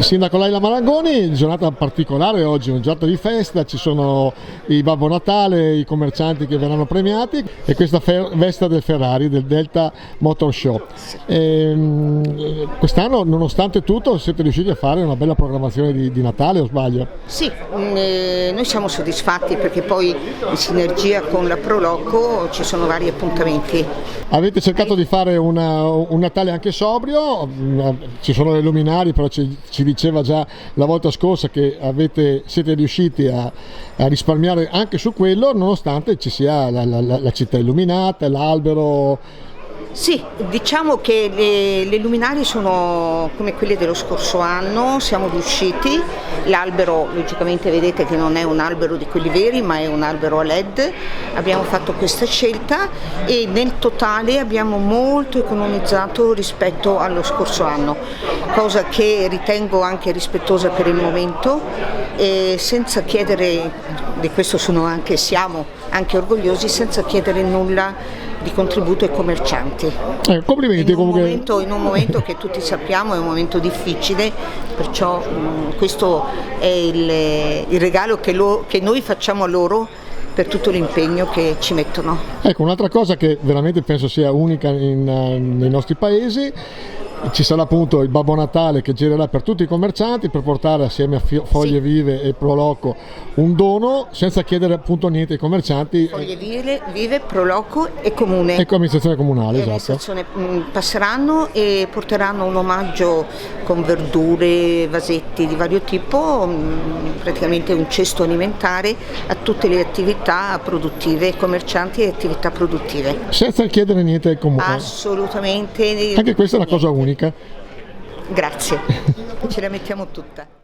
Sindaco Laila Marangoni, giornata particolare oggi, una giornata di festa, ci sono i Babbo Natale, i commercianti che verranno premiati e questa festa del Ferrari, del Delta Motor Show. Quest'anno, nonostante tutto, siete riusciti a fare una bella programmazione di Natale, o sbaglio? Sì, noi siamo soddisfatti perché poi in sinergia con la Proloco ci sono vari appuntamenti. Avete cercato di fare un Natale anche sobrio, ci sono le luminari, però ci diceva già la volta scorsa che siete riusciti a risparmiare anche su quello, nonostante ci sia la città illuminata, l'albero. Sì, diciamo che le luminarie sono come quelle dello scorso anno, siamo riusciti, l'albero logicamente vedete che non è un albero di quelli veri ma è un albero a LED, abbiamo fatto questa scelta e nel totale abbiamo molto economizzato rispetto allo scorso anno, cosa che ritengo anche rispettosa per il momento e senza chiedere, di questo siamo anche orgogliosi, senza chiedere nulla di contributo ai commercianti. Complimenti comunque. In un momento che tutti sappiamo è un momento difficile, perciò questo è il regalo che noi facciamo a loro per tutto l'impegno che ci mettono. Ecco, un'altra cosa che veramente penso sia unica nei nostri paesi, ci sarà appunto il Babbo Natale che girerà per tutti i commercianti per portare assieme a Foglie Vive e Proloco un dono senza chiedere appunto niente ai commercianti. Foglie Vive, Proloco e Comune. Ecco, amministrazione comunale, esatto. Passeranno e porteranno un omaggio con verdure, vasetti di vario tipo, praticamente un cesto alimentare a tutte le attività produttive, commercianti e attività produttive. Senza chiedere niente ai comuni. Assolutamente. Anche questa è una cosa unica. Grazie, ce la mettiamo tutta.